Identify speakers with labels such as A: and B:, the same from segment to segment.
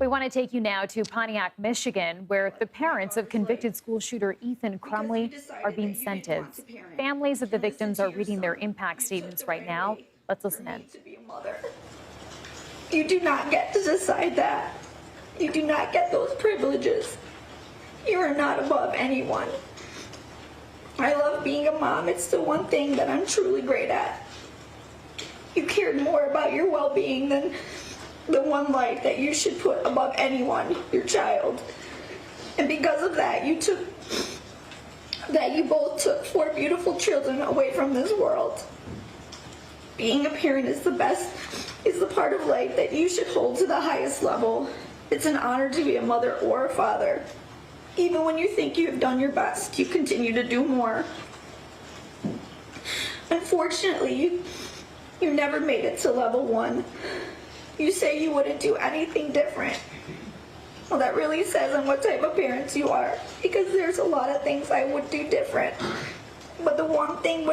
A: We want to take you now to Pontiac, Michigan, where the parents of convicted school shooter Ethan Crumbley are being sentenced. Families of the victims are reading their impact statements right now. Let's listen in.
B: You do not get to decide that. You do not get those privileges. You are not above anyone. I love being a mom. It's the one thing that I'm truly great at. You cared more about your well-being than the one life that you should put above anyone, your child. And because of that, you both took 4 beautiful children away from this world. Being a parent is the part of life that you should hold to the highest level. It's an honor to be a mother or a father. Even when you think you have done your best, you continue to do more. Unfortunately, you never made it to level 1. You say you wouldn't do anything different. Well, that really says on what type of parents you are, because there's a lot of things I would do different. But the one thing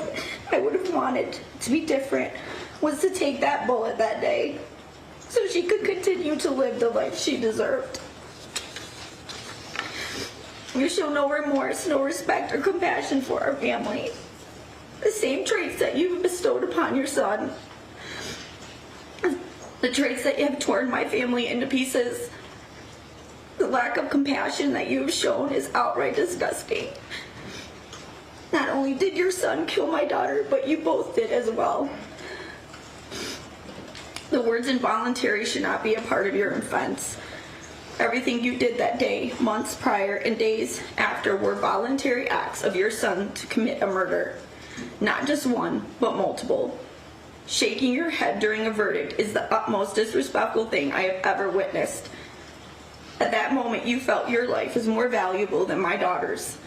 B: I would have wanted to be different was to take that bullet that day so she could continue to live the life she deserved. You show no remorse, no respect or compassion for our family. The same traits that you've bestowed upon your son. The traits that have torn my family into pieces. The lack of compassion that you've shown is outright disgusting. Not only did your son kill my daughter, but you both did as well. The words involuntary should not be a part of your offense. Everything you did that day, months prior, and days after were voluntary acts of your son to commit a murder. Not just one, but multiple. Shaking your head during a verdict is the utmost disrespectful thing I have ever witnessed. At that moment, you felt your life is more valuable than my daughter's.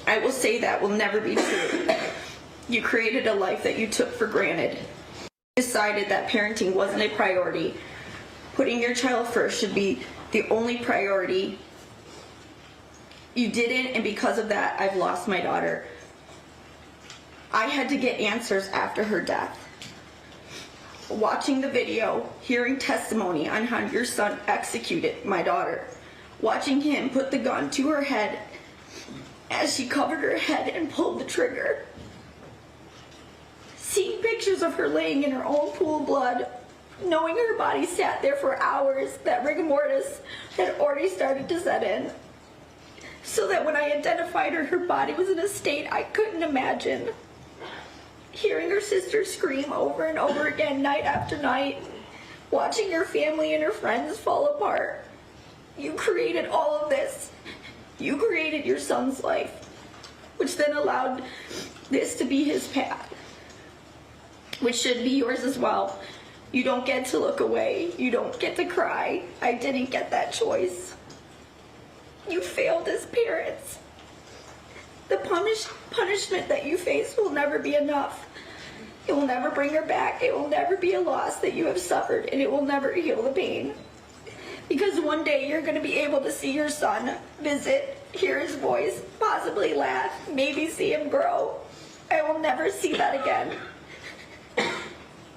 B: I will say that will never be true. You created a life that you took for granted. You decided that parenting wasn't a priority. Putting your child first should be the only priority. You didn't, and because of that, I've lost my daughter. I had to get answers after her death. Watching the video, hearing testimony on how your son executed my daughter, watching him put the gun to her head as she covered her head and pulled the trigger. Seeing pictures of her laying in her own pool of blood, knowing her body sat there for hours, that rigor mortis had already started to set in. So that when I identified her, her body was in a state I couldn't imagine. Hearing her sister scream over and over again night after night, watching her family and her friends fall apart. You created all of this. You created your son's life, which then allowed this to be his path, which should be yours as well. You don't get to look away. You don't get to cry. I didn't get that choice. You failed as parents. The punishment that you face will never be enough. It will never bring her back. It will never be a loss that you have suffered, and it will never heal the pain. Because one day you're going to be able to see your son, visit, hear his voice, possibly laugh, maybe see him grow. I will never see that again.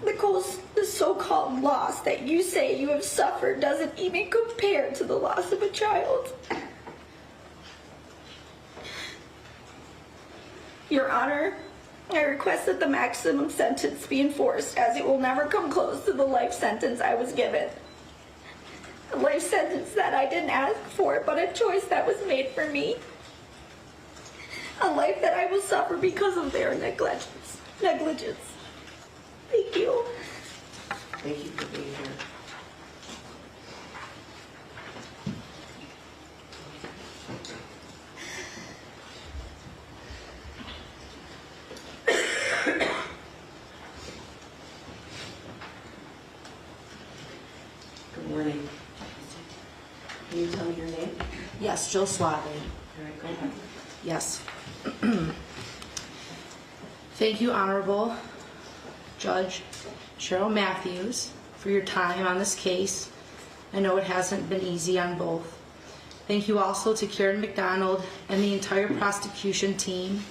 B: The so-called loss that you say you have suffered doesn't even compare to the loss of a child. Your Honor, I request that the maximum sentence be enforced, as it will never come close to the life sentence I was given. A life sentence that I didn't ask for, but a choice that was made for me. A life that I will suffer because of their negligence. Thank you.
C: Thank you for being here. Good morning. Can you tell me your name?
D: Yes, Jill Swad.
C: All right, go ahead.
D: Yes. Thank you, Honorable Judge Cheryl Matthews, for your time on this case. I know it hasn't been easy on both. Thank you also to Karen McDonald and the entire prosecution team.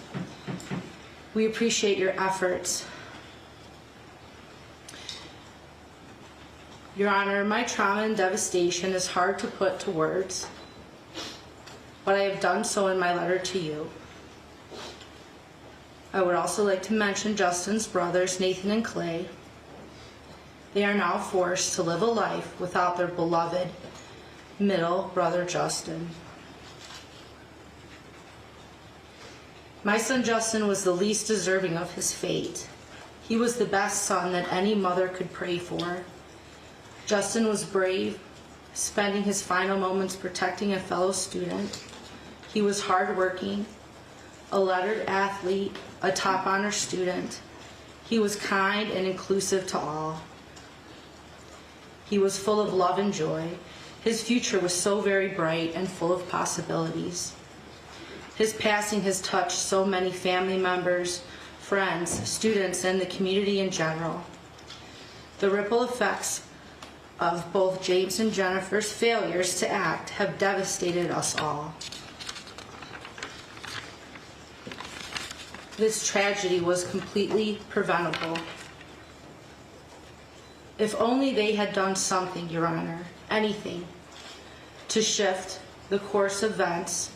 D: We appreciate your efforts. Your Honor, my trauma and devastation is hard to put to words, but I have done so in my letter to you. I would also like to mention Justin's brothers, Nathan and Clay. They are now forced to live a life without their beloved middle brother, Justin. My son Justin was the least deserving of his fate. He was the best son that any mother could pray for. Justin was brave, spending his final moments protecting a fellow student. He was hardworking, a lettered athlete, a top honor student. He was kind and inclusive to all. He was full of love and joy. His future was so very bright and full of possibilities. His passing has touched so many family members, friends, students, and the community in general. The ripple effects of both James and Jennifer's failures to act have devastated us all. This tragedy was completely preventable. If only they had done something, Your Honor, anything, to shift the course of events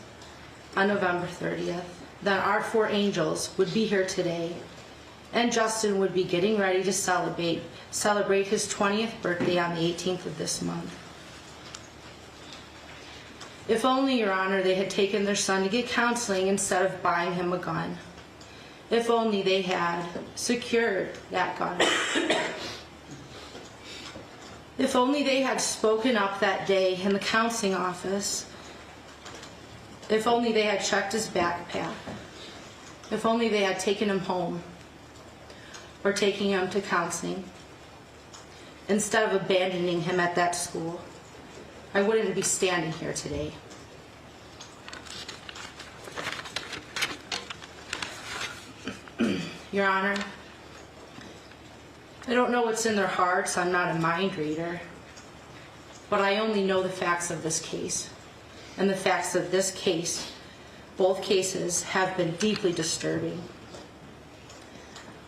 D: on November 30th, then our four angels would be here today, and Justin would be getting ready to celebrate his 20th birthday on the 18th of this month. If only, Your Honor, they had taken their son to get counseling instead of buying him a gun. If only they had secured that gun. If only they had spoken up that day in the counseling office. If only they had checked his backpack. If only they had taken him home or taking him to counseling instead of abandoning him at that school, I wouldn't be standing here today. Your Honor, I don't know what's in their hearts. I'm not a mind reader. But I only know the facts of this case. And the facts of this case, both cases, have been deeply disturbing.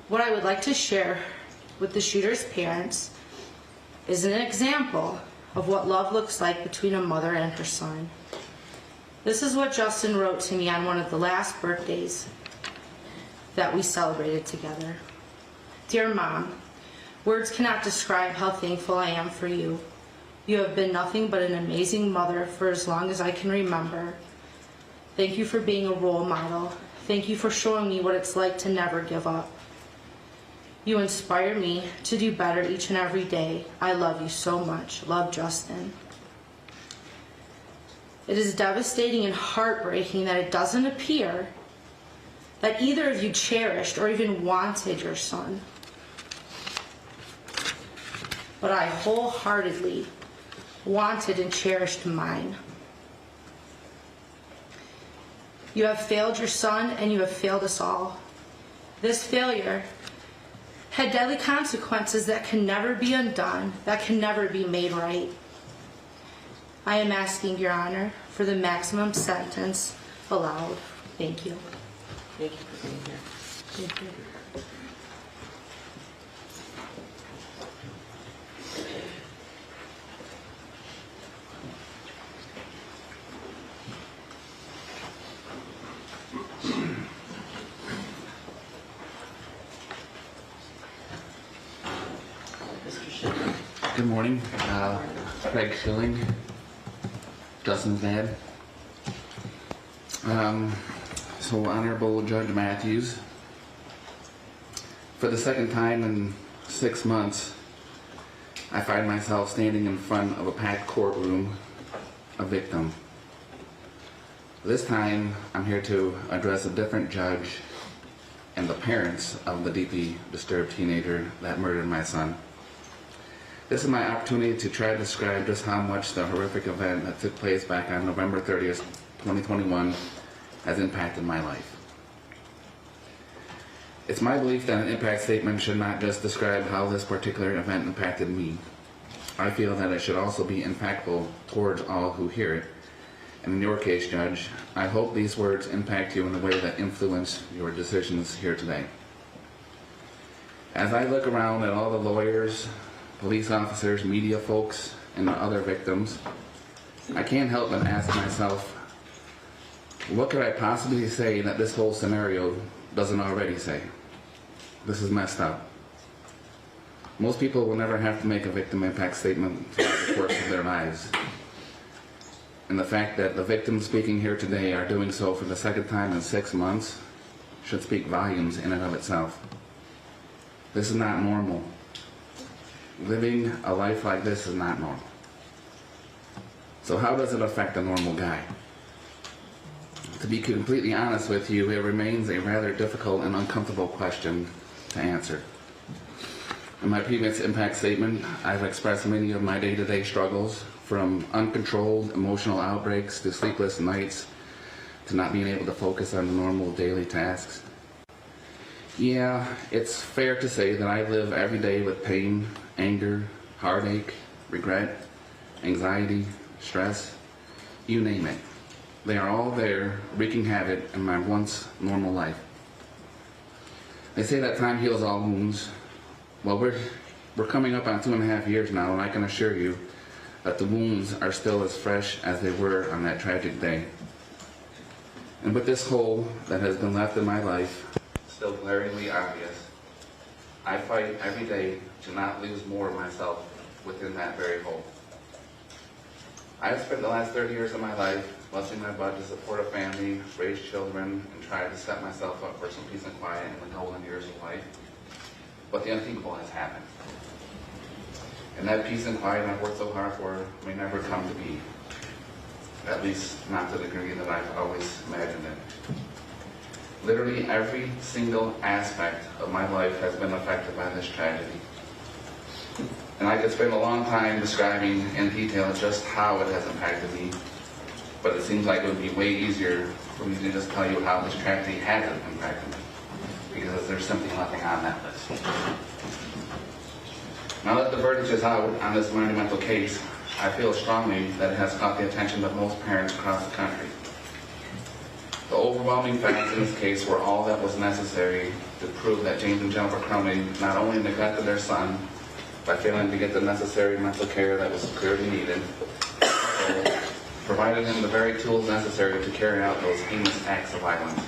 D: What I would like to share with the shooter's parents is an example of what love looks like between a mother and her son. This is what Justin wrote to me on one of the last birthdays that we celebrated together. Dear Mom, words cannot describe how thankful I am for you. You have been nothing but an amazing mother for as long as I can remember. Thank you for being a role model. Thank you for showing me what it's like to never give up. You inspire me to do better each and every day. I love you so much. Love, Justin. It is devastating and heartbreaking that it doesn't appear that either of you cherished or even wanted your son. But I wholeheartedly wanted and cherished mine. You have failed your son and you have failed us all. This failure had deadly consequences that can never be undone, that can never be made right. I am asking, Your Honor, for the maximum sentence allowed. Thank you.
C: Thank you for being here.
D: Thank you.
C: Mr. Shilling.
E: Good morning. Craig Shilling, Justin's dad. So, Honorable Judge Matthews, for the second time in 6 months, I find myself standing in front of a packed courtroom, a victim. This time, I'm here to address a different judge and the parents of the deeply disturbed teenager that murdered my son. This is my opportunity to try to describe just how much the horrific event that took place back on November 30th, 2021 has impacted my life. It's my belief that an impact statement should not just describe how this particular event impacted me. I feel that it should also be impactful towards all who hear it. And in your case, Judge, I hope these words impact you in a way that influence your decisions here today. As I look around at all the lawyers, police officers, media folks, and the other victims, I can't help but ask myself, what could I possibly say that this whole scenario doesn't already say? This is messed up. Most people will never have to make a victim impact statement throughout the course of their lives. And the fact that the victims speaking here today are doing so for the second time in 6 months should speak volumes in and of itself. This is not normal. Living a life like this is not normal. So how does it affect a normal guy? To be completely honest with you, it remains a rather difficult and uncomfortable question to answer. In my previous impact statement, I've expressed many of my day-to-day struggles, from uncontrolled emotional outbreaks to sleepless nights to not being able to focus on the normal daily tasks. Yeah, it's fair to say that I live every day with pain, anger, heartache, regret, anxiety, stress, you name it. They are all there, wreaking havoc in my once normal life. They say that time heals all wounds. Well, we're coming up on 2.5 years now, and I can assure you that the wounds are still as fresh as they were on that tragic day. And with this hole that has been left in my life still glaringly obvious, I fight every day to not lose more of myself within that very hole. I have spent the last 30 years of my life busting my butt to support a family, raise children, and try to set myself up for some peace and quiet in the golden years of life. But the unthinkable has happened. And that peace and quiet I've worked so hard for may never come to be. At least not to the degree that I've always imagined it. Literally every single aspect of my life has been affected by this tragedy. And I could spend a long time describing in detail just how it has impacted me, but it seems like it would be way easier for me to just tell you how this tragedy hasn't impacted me, because there's simply nothing on that list. Now that the verdict is out on this monumental case, I feel strongly that it has caught the attention of most parents across the country. The overwhelming facts in this case were all that was necessary to prove that James and Jennifer Crumbley not only neglected their son by failing to get the necessary mental care that was clearly needed, but provided him the very tools necessary to carry out those heinous acts of violence.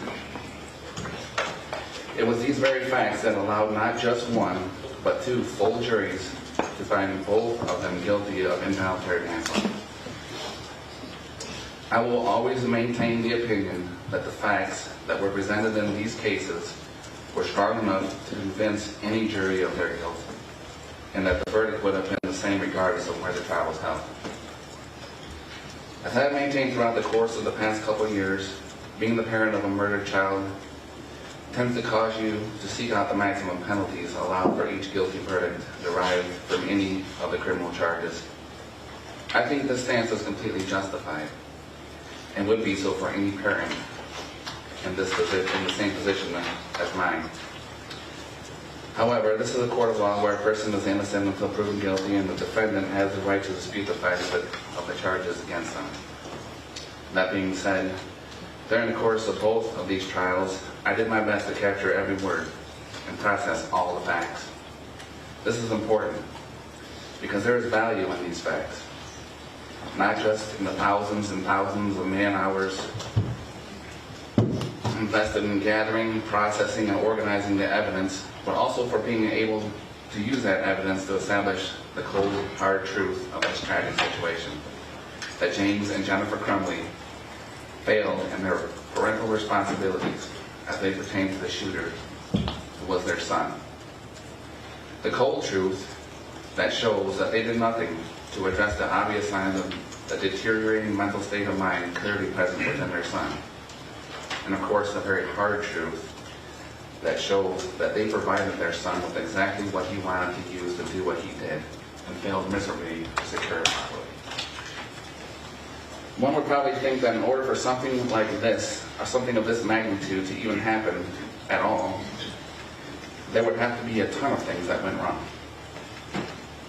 E: It was these very facts that allowed not just one, but 2 full juries to find both of them guilty of involuntary manslaughter. I will always maintain the opinion that the facts that were presented in these cases were strong enough to convince any jury of their guilt, and that the verdict would have been the same regardless of where the trial was held. As I have maintained throughout the course of the past couple of years, being the parent of a murdered child tends to cause you to seek out the maximum penalties allowed for each guilty verdict derived from any of the criminal charges. I think this stance is completely justified, and would be so for any parent in the same position as mine. However, this is a court of law where a person is innocent until proven guilty, and the defendant has the right to dispute the facts of the charges against them. That being said, during the course of both of these trials, I did my best to capture every word and process all the facts. This is important because there is value in these facts, not just in the thousands and thousands of man-hours invested in gathering, processing, and organizing the evidence, but also for being able to use that evidence to establish the cold, hard truth of this tragic situation, that James and Jennifer Crumbley failed in their parental responsibilities as they pertain to the shooter, who was their son. The cold truth that shows that they did nothing to address the obvious signs of the deteriorating mental state of mind clearly present within their son. And of course, the very hard truth that shows that they provided their son with exactly what he wanted to use to do what he did, and failed miserably to secure it properly. One would probably think that in order for something like this, or something of this magnitude to even happen at all, there would have to be a ton of things that went wrong.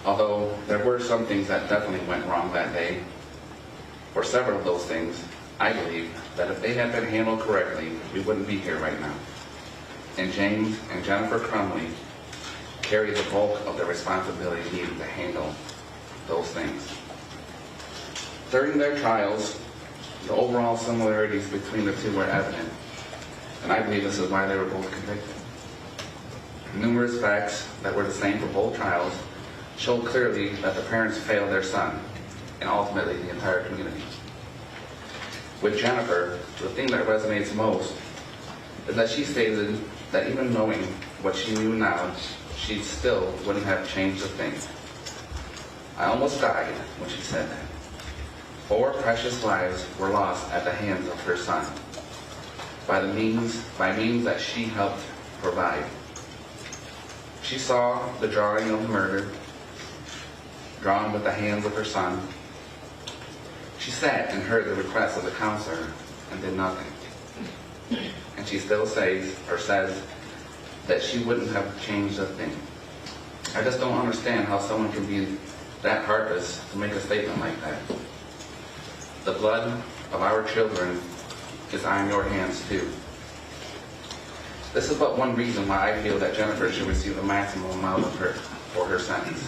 E: Although there were some things that definitely went wrong that day. For several of those things, I believe that if they had been handled correctly, we wouldn't be here right now. And James and Jennifer Crumbley carry the bulk of the responsibility needed to handle those things. During their trials, the overall similarities between the two were evident, and I believe this is why they were both convicted. Numerous facts that were the same for both trials showed clearly that the parents failed their son, and ultimately the entire community. With Jennifer, the thing that resonates most is that she stated that even knowing what she knew now, she still wouldn't have changed a thing. I almost died when she said that. 4 precious lives were lost at the hands of her son by means that she helped provide. She saw the drawing of murder drawn with the hands of her son. She sat and heard the request of the counselor and did nothing. And she still says that she wouldn't have changed a thing. I just don't understand how someone can be that heartless to make a statement like that. The blood of our children is on your hands too. This is but one reason why I feel that Jennifer should receive the maximum amount for her sentence.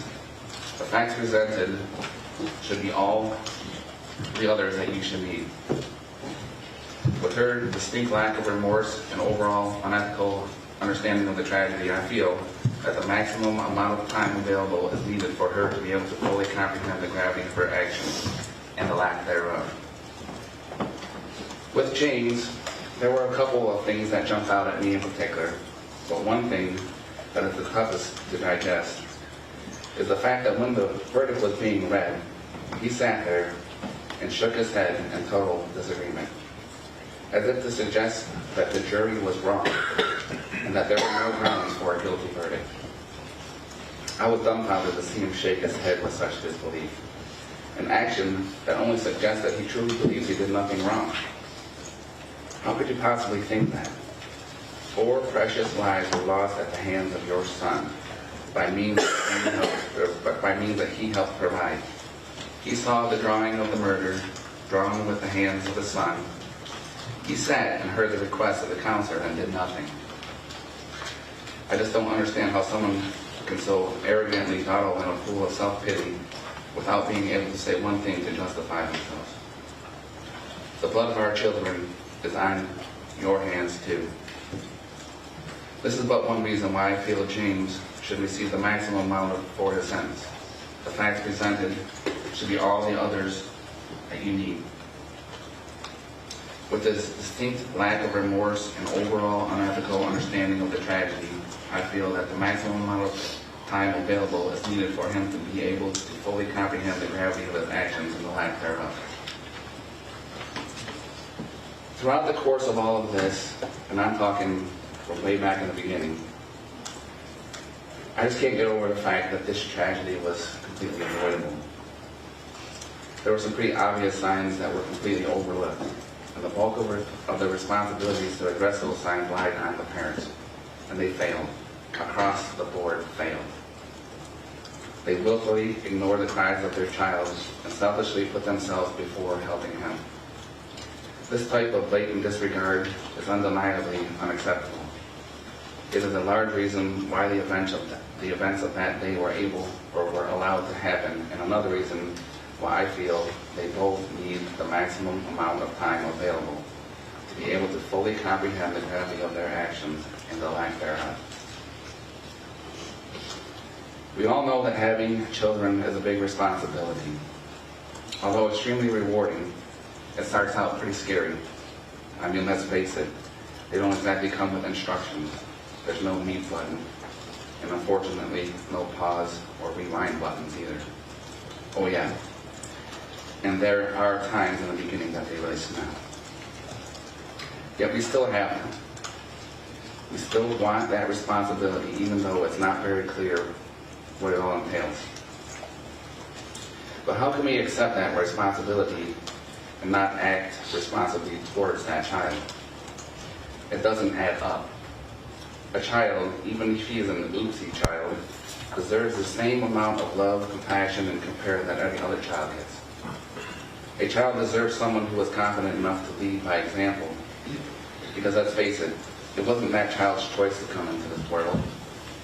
E: The facts presented should be all the others that you should need. With her distinct lack of remorse and overall unethical understanding of the tragedy, I feel that the maximum amount of time available is needed for her to be able to fully comprehend the gravity of her actions and the lack thereof. With James, there were a couple of things that jumped out at me in particular, but one thing that is the toughest to digest is the fact that when the verdict was being read, he sat there and shook his head in total disagreement, as if to suggest that the jury was wrong and that there were no grounds for a guilty verdict. I was dumbfounded to see him shake his head with such disbelief, an action that only suggests that he truly believes he did nothing wrong. How could you possibly think that? 4 precious lives were lost at the hands of your son by means that he helped provide. He saw the drawing of the murder drawn with the hands of the son. He sat and heard the request of the counselor and did nothing. I just don't understand how someone can so arrogantly dawdle in a pool of self-pity without being able to say one thing to justify themselves. The blood of our children is on your hands too. This is but one reason why I feel James should receive the maximum amount for his sentence. The facts presented should be all the others that you need. With this distinct lack of remorse and overall unethical understanding of the tragedy, I feel that the maximum amount of time available is needed for him to be able to fully comprehend the gravity of his actions and the lack thereof. Throughout the course of all of this, and I'm talking from way back in the beginning, I just can't get over the fact that this tragedy was completely avoidable. There were some pretty obvious signs that were completely overlooked, and the bulk of the responsibilities to address those signs lied on the parents, and they failed. Across the board, failed. They willfully ignored the cries of their child and selfishly put themselves before helping him. This type of blatant disregard is undeniably unacceptable. It is a large reason why the events of that day were allowed to happen, and another reason why I feel they both need the maximum amount of time available to be able to fully comprehend the gravity of their actions and the lack thereof. We all know that having children is a big responsibility. Although extremely rewarding, it starts out pretty scary. I mean, let's face it, they don't exactly come with instructions. There's no mute button, and unfortunately, no pause or rewind buttons either. Oh yeah, and there are times in the beginning that they really snap. Yet we still have them. We still want that responsibility, even though it's not very clear what it all entails. But how can we accept that responsibility and not act responsibly towards that child? It doesn't add up. A child, even if he is an oopsie child, deserves the same amount of love, compassion, and care that every other child gets. A child deserves someone who is confident enough to lead by example. Because let's face it, it wasn't that child's choice to come into this world.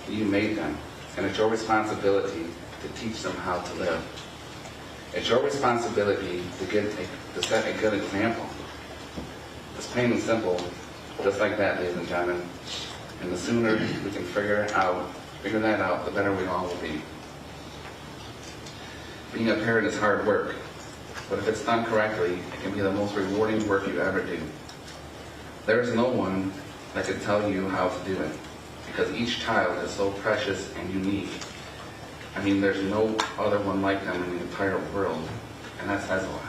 E: You made them. and it's your responsibility to teach them how to live. It's your responsibility to set a good example. It's plain and simple, just like that, ladies and gentlemen. And the sooner we can figure that out, the better we all will be. Being a parent is hard work, but if it's done correctly, it can be the most rewarding work you ever do. There is no one that can tell you how to do it, because each child is so precious and unique. I mean, there's no other one like them in the entire world, and that says a lot.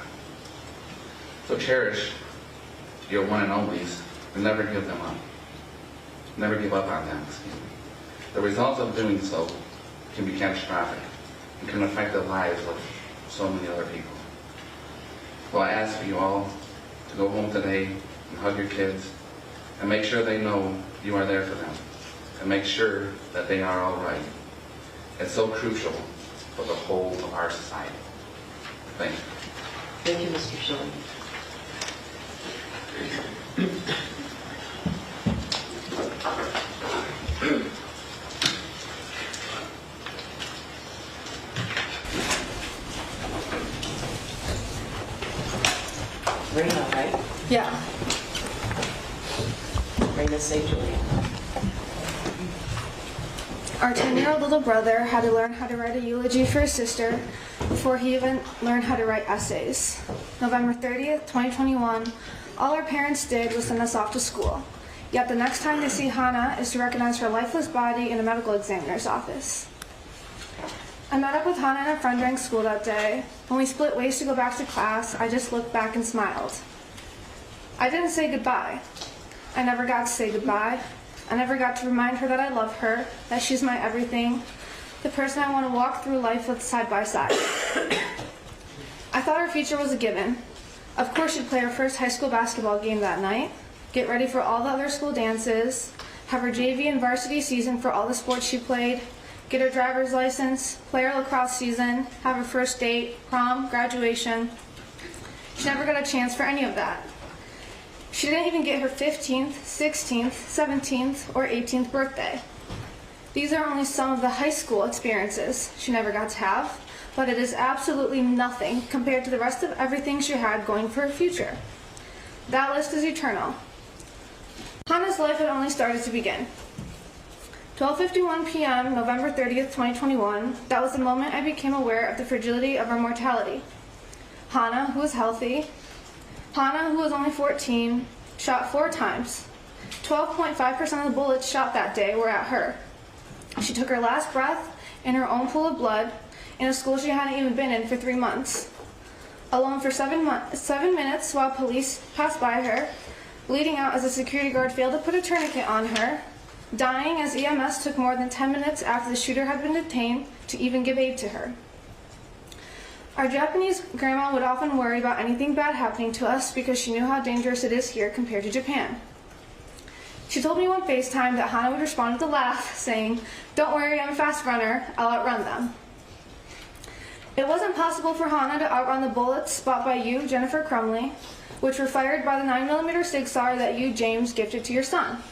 E: So cherish your one and onlys, and never give them up. Never give up on them, excuse me. The results of doing so can be catastrophic and can affect the lives of so many other people. Well, I ask for you all to go home today and hug your kids and make sure they know you are there for them and make sure that they are all right. It's so crucial for the whole of our society. Thank you.
C: Thank you, Mr. Shilling. Raina, right?
D: Yeah.
C: Raina, say Juliana.
F: Our 10-year-old little brother had to learn how to write a eulogy for his sister before he even learned how to write essays. November 30th, 2021, all our parents did was send us off to school. Yet the next time they see Hannah is to recognize her lifeless body in a medical examiner's office. I met up with Hannah and a friend during school that day. When we split ways to go back to class, I just looked back and smiled. I didn't say goodbye. I never got to say goodbye. I never got to remind her that I love her, that she's my everything, the person I want to walk through life with side by side. I thought our future was a given. Of course, she'd play her first high school basketball game that night, get ready for all the other school dances, have her JV and varsity season for all the sports she played, get her driver's license, play her lacrosse season, have her first date, prom, graduation. She never got a chance for any of that. She didn't even get her 15th, 16th, 17th, or 18th birthday. These are only some of the high school experiences she never got to have, but it is absolutely nothing compared to the rest of everything she had going for her future. That list is eternal. Hannah's life had only started to begin. 12:51 p.m., November 30th, 2021, that was the moment I became aware of the fragility of our mortality. Hannah, who was healthy, Hannah, who was only 14, shot 4 times. 12.5% of the bullets shot that day were at her. She took her last breath in her own pool of blood in a school she hadn't even been in for 3 months. Alone for 7 minutes while police passed by her, bleeding out as a security guard failed to put a tourniquet on her, dying as EMS took more than 10 minutes after the shooter had been detained to even give aid to her. Our Japanese grandma would often worry about anything bad happening to us because she knew how dangerous it is here compared to Japan. She told me on FaceTime that Hannah would respond with a laugh, saying, "Don't worry, I'm a fast runner, I'll outrun them." It wasn't possible for Hannah to outrun the bullets bought by you, Jennifer Crumbley, which were fired by the 9mm Sig Sauer that you, James, gifted to your son.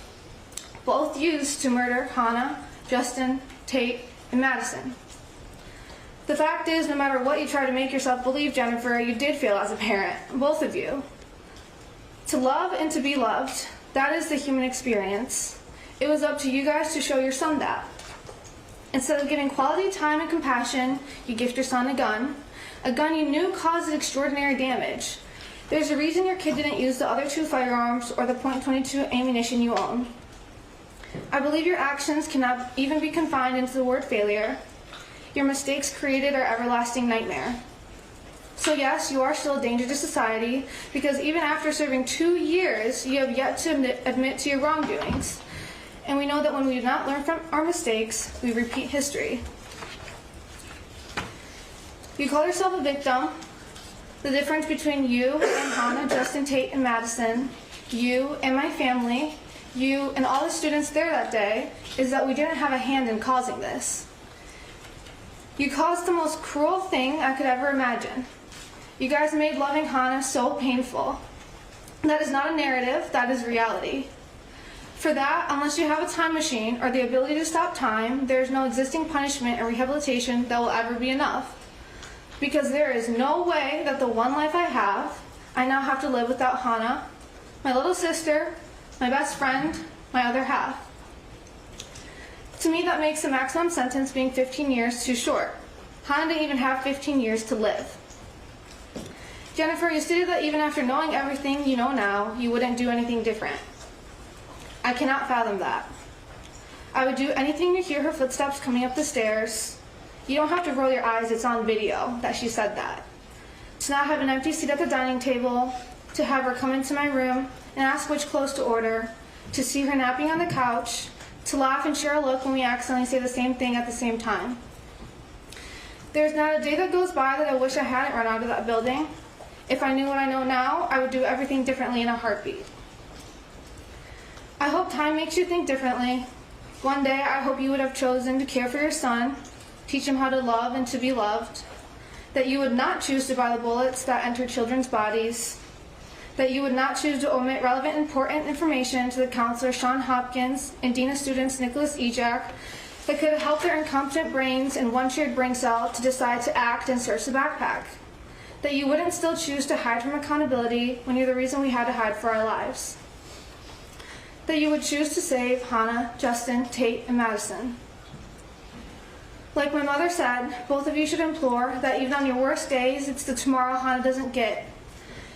F: Both used to murder Hannah, Justin, Tate, and Madison. The fact is, no matter what you try to make yourself believe, Jennifer, you did fail as a parent, both of you. To love and to be loved, that is the human experience. It was up to you guys to show your son that. Instead of giving quality time and compassion, you gift your son a gun you knew caused extraordinary damage. There's a reason your kid didn't use the other 2 firearms or the .22 ammunition you own. I believe your actions cannot even be confined into the word failure. Your mistakes created our everlasting nightmare. So yes, you are still a danger to society because even after serving 2 years, you have yet to admit to your wrongdoings. And we know that when we do not learn from our mistakes, we repeat history. You call yourself a victim. The difference between you and Hannah, Justin, Tate, and Madison, you and my family, you and all the students there that day, is that we didn't have a hand in causing this. You caused the most cruel thing I could ever imagine. You guys made loving Hannah so painful. That is not a narrative, that is reality. For that, unless you have a time machine or the ability to stop time, there is no existing punishment or rehabilitation that will ever be enough. Because there is no way that the one life I have, I now have to live without Hannah, my little sister, my best friend, my other half. To me, that makes the maximum sentence being 15 years too short. Hannah didn't even have 15 years to live. Jennifer, you stated that even after knowing everything you know now, you wouldn't do anything different. I cannot fathom that. I would do anything to hear her footsteps coming up the stairs. You don't have to roll your eyes, it's on video that she said that. To not have an empty seat at the dining table, to have her come into my room and ask which clothes to order, to see her napping on the couch, to laugh and share a look when we accidentally say the same thing at the same time. There's not a day that goes by that I wish I hadn't run out of that building. If I knew what I know now, I would do everything differently in a heartbeat. I hope time makes you think differently. One day, I hope you would have chosen to care for your son, teach him how to love and to be loved, that you would not choose to buy the bullets that enter children's bodies, that you would not choose to omit relevant important information to the counselor Sean Hopkins and Dean of Students Nicholas Ejak that could help their incompetent brains in one shared brain cell to decide to act and search the backpack, that you wouldn't still choose to hide from accountability when you're the reason we had to hide for our lives, that you would choose to save Hannah, Justin, Tate, and Madison. Like my mother said, both of you should implore that even on your worst days, it's the tomorrow Hannah doesn't get.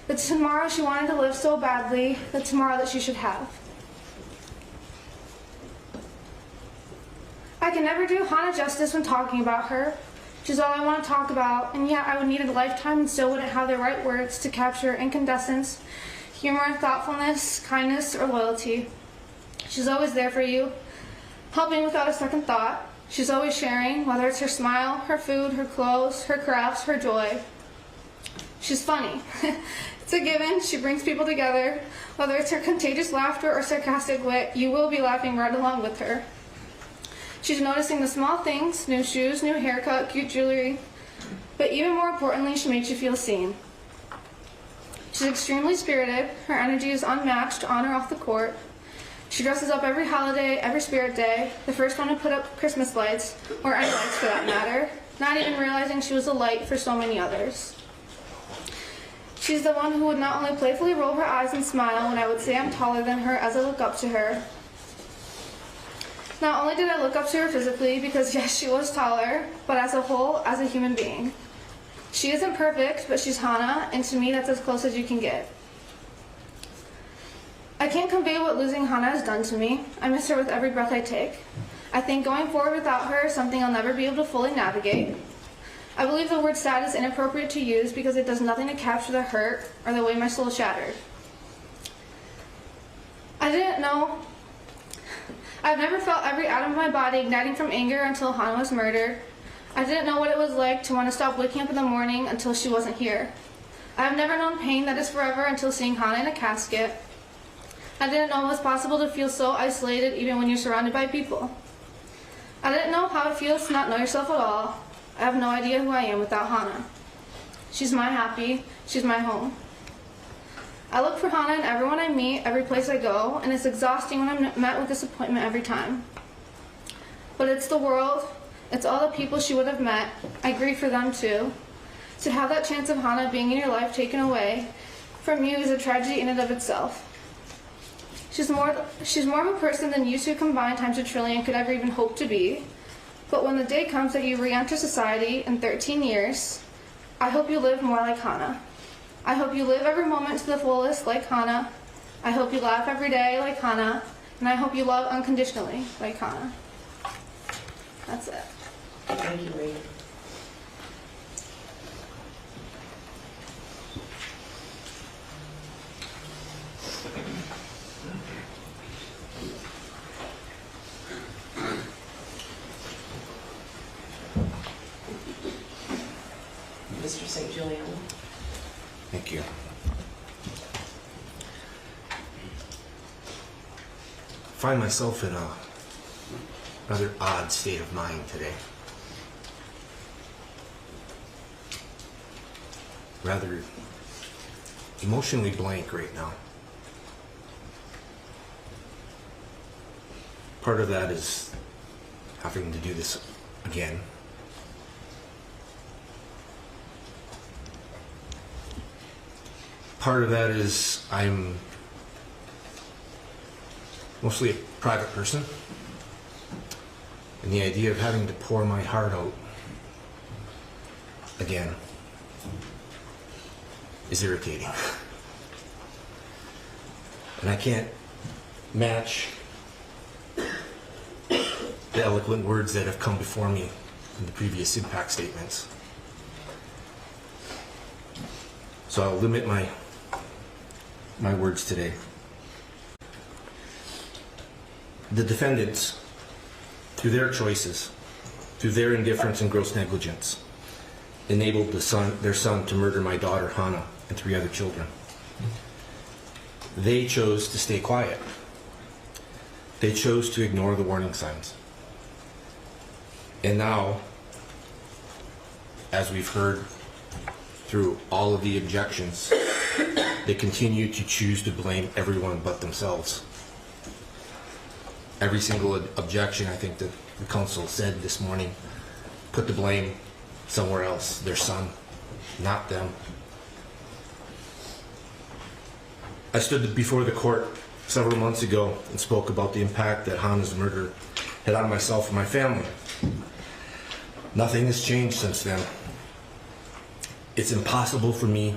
F: The tomorrow she wanted to live so badly, the tomorrow that she should have. I can never do Hannah justice when talking about her. She's all I want to talk about, and yet I would need a lifetime and still wouldn't have the right words to capture incandescence, humor, thoughtfulness, kindness, or loyalty. She's always there for you, helping without a second thought. She's always sharing, whether it's her smile, her food, her clothes, her crafts, her joy. She's funny. It's a given. She brings people together. Whether it's her contagious laughter or sarcastic wit, you will be laughing right along with her. She's noticing the small things, new shoes, new haircut, cute jewelry, but even more importantly, she makes you feel seen. She's extremely spirited. Her energy is unmatched on or off the court. She dresses up every holiday, every spirit day, the first one to put up Christmas lights, or any lights for that matter, not even realizing she was a light for so many others. She's the one who would not only playfully roll her eyes and smile when I would say I'm taller than her as I look up to her. Not only did I look up to her physically, because yes, she was taller, but as a whole, as a human being. She isn't perfect, but she's Hannah, and to me that's as close as you can get. I can't convey what losing Hannah has done to me. I miss her with every breath I take. I think going forward without her is something I'll never be able to fully navigate. I believe the word sad is inappropriate to use because it does nothing to capture the hurt or the way my soul shattered. I've never felt every atom of my body igniting from anger until Hannah was murdered. I didn't know what it was like to want to stop waking up in the morning until she wasn't here. I have never known pain that is forever until seeing Hannah in a casket. I didn't know it was possible to feel so isolated even when you're surrounded by people. I didn't know how it feels to not know yourself at all. I have no idea who I am without Hannah. She's my happy, she's my home. I look for Hannah in everyone I meet, every place I go, and it's exhausting when I'm met with disappointment every time. But it's the world, it's all the people she would have met. I grieve for them too. To have that chance of Hannah being in your life taken away from you is a tragedy in and of itself. She's more of a person than you two combined times a trillion could ever even hope to be. But when the day comes that you re-enter society in 13 years, I hope you live more like Hannah. I hope you live every moment to the fullest like Hannah. I hope you laugh every day like Hannah. And I hope you love unconditionally like Hannah. That's it.
C: Thank you, Ray. Mr. St. Juliana.
G: Thank you. I find myself in a rather odd state of mind today. Rather emotionally blank right now. part of that is having to do this again. Part of that is I'm mostly a private person, and the idea of having to pour my heart out again is irritating. And I can't match the eloquent words that have come before me in the previous impact statements. So I'll limit my words today. The defendants, through their choices, through their indifference and gross negligence, enabled their son to murder my daughter Hannah and 3 other children. They chose to stay quiet. They chose to ignore the warning signs. And now, as we've heard through all of the objections, they continue to choose to blame everyone but themselves. Every single objection, I think, that the council said this morning put the blame somewhere else, their son, not them. I stood before the court several months ago and spoke about the impact that Hannah's murder had on myself and my family. Nothing has changed since then. It's impossible for me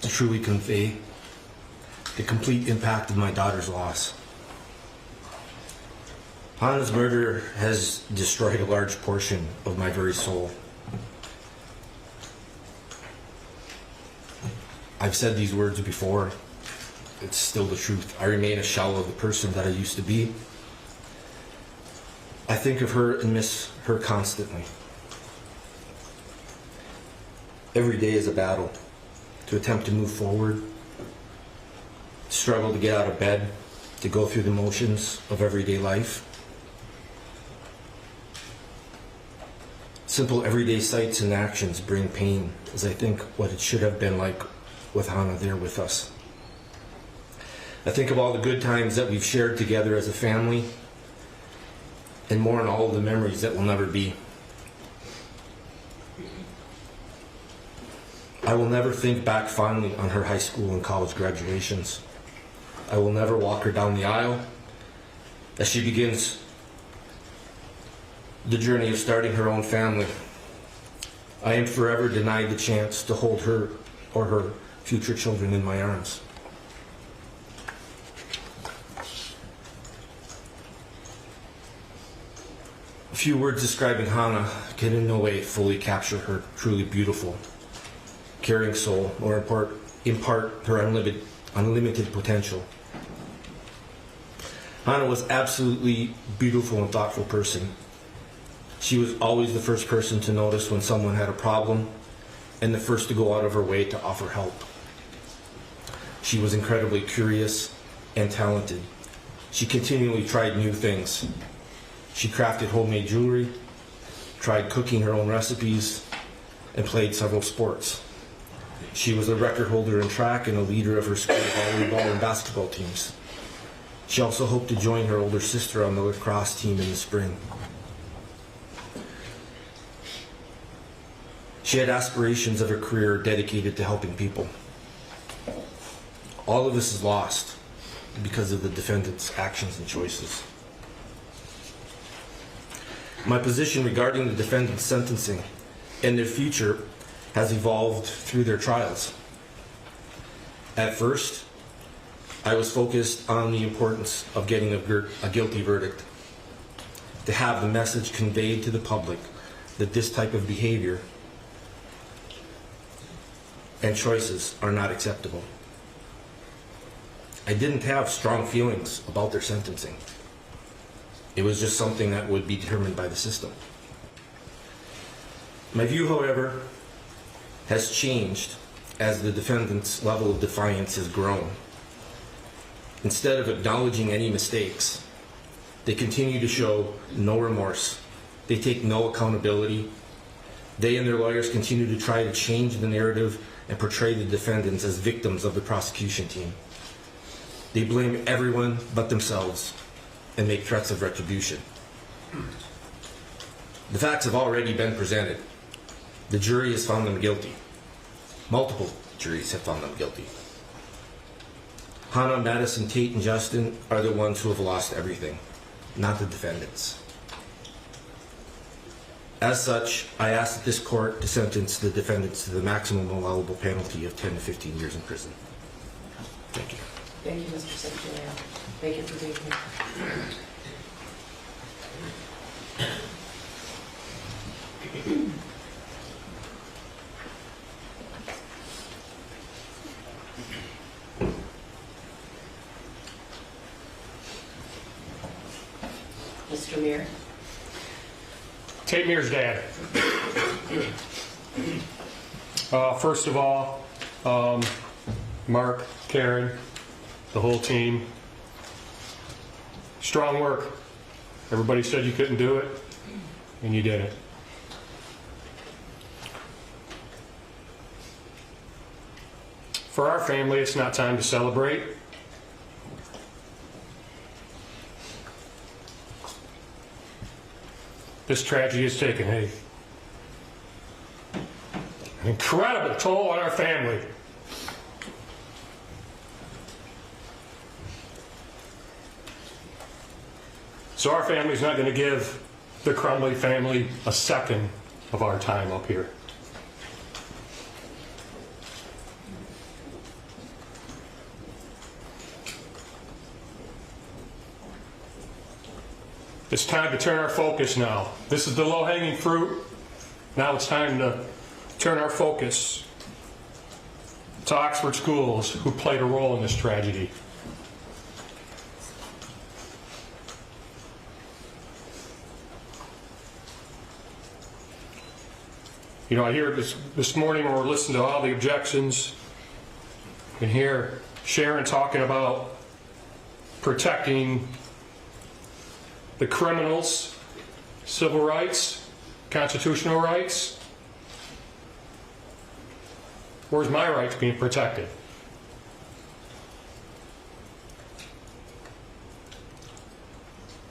G: to truly convey the complete impact of my daughter's loss. Hannah's murder has destroyed a large portion of my very soul. I've said these words before. It's still the truth. I remain a shell of the person that I used to be. I think of her and miss her constantly. Every day is a battle to attempt to move forward, to struggle to get out of bed, to go through the motions of everyday life. Simple everyday sights and actions bring pain, as I think what it should have been like with Hannah there with us. I think of all the good times that we've shared together as a family, and more on all of the memories that will never be. I will never think back fondly on her high school and college graduations. I will never walk her down the aisle as she begins the journey of starting her own family. I am forever denied the chance to hold her or her future children in my arms. A few words describing Hannah can in no way fully capture her truly beautiful, caring soul or impart her unlimited potential. Hannah was absolutely beautiful and thoughtful person. She was always the first person to notice when someone had a problem and the first to go out of her way to offer help. She was incredibly curious and talented. She continually tried new things. She crafted homemade jewelry, tried cooking her own recipes, and played several sports. She was a record holder in track and a leader of her school volleyball and basketball teams. She also hoped to join her older sister on the lacrosse team in the spring. She had aspirations of a career dedicated to helping people. All of this is lost because of the defendant's actions and choices. My position regarding the defendant's sentencing and their future has evolved through their trials. At first, I was focused on the importance of getting a guilty verdict, to have the message conveyed to the public that this type of behavior and choices are not acceptable. I didn't have strong feelings about their sentencing. It was just something that would be determined by the system. My view, however, has changed as the defendant's level of defiance has grown. Instead of acknowledging any mistakes, they continue to show no remorse. They take no accountability. They and their lawyers continue to try to change the narrative and portray the defendants as victims of the prosecution team. They blame everyone but themselves and make threats of retribution. The facts have already been presented. The jury has found them guilty. Multiple juries have found them guilty. Hannah, Madison, Tate, and Justin are the ones who have lost everything, not the defendants. As such, I ask that this court to sentence the defendants to the maximum allowable penalty of 10 to 15 years in prison. Thank you.
C: Thank you, Mr. Secretary. Thank you for being here. Mr. Meir.
H: Tate Meir's dad. First of all, Mark, Karen, the whole team, strong work. Everybody said you couldn't do it, and you did it. For our family, it's not time to celebrate. This tragedy has taken an incredible toll on our family. So our family's not going to give the Crumbley family a second of our time up here. It's time to turn our focus now. This is the low-hanging fruit. Now it's time to turn our focus to Oxford schools who played a role in this tragedy. You know, I hear this morning when we're listening to all the objections, you can hear Sharon talking about protecting the criminals' civil rights, constitutional rights. Where's my rights being protected?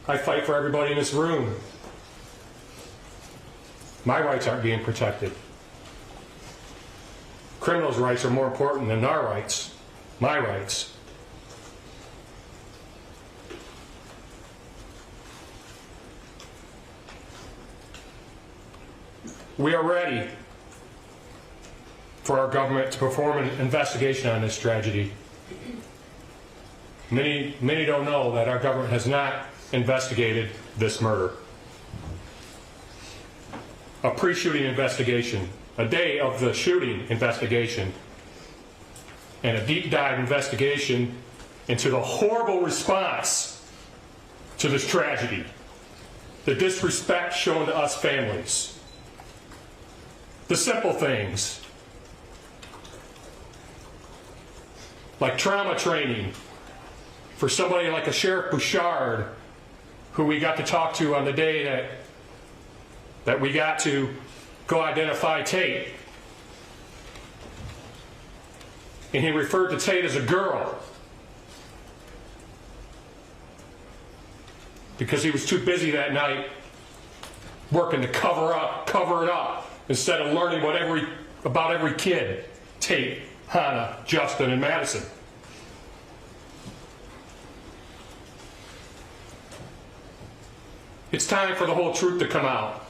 H: I fight for everybody in this room. My rights aren't being protected. Criminals' rights are more important than our rights, my rights. We are ready for our government to perform an investigation on this tragedy. Many don't know that our government has not investigated this murder. A pre-shooting investigation, a day of the shooting investigation, and a deep dive investigation into the horrible response to this tragedy, the disrespect shown to us families. The simple things, like trauma training for somebody like a Sheriff Bouchard, who we got to talk to on the day that we got to go identify Tate. And he referred to Tate as a girl because he was too busy that night working to cover it up, instead of learning about every kid, Tate, Hannah, Justin, and Madison. It's time for the whole truth to come out.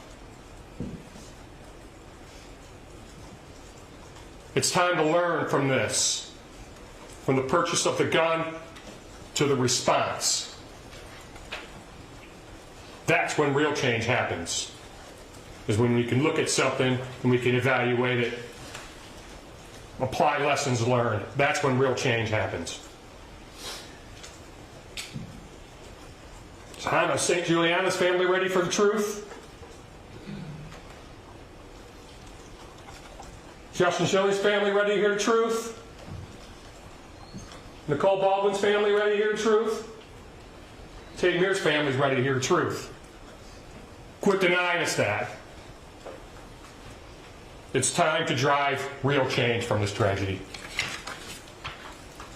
H: It's time to learn from this, from the purchase of the gun to the response. That's when real change happens, is when we can look at something and we can evaluate it, apply lessons learned. That's when real change happens. Is Hannah St. Juliana's family ready for the truth? Justin Shilling's family ready to hear the truth? Nicole Baldwin's family ready to hear the truth? Tate Meir's family's ready to hear the truth. Quit denying us that. It's time to drive real change from this tragedy.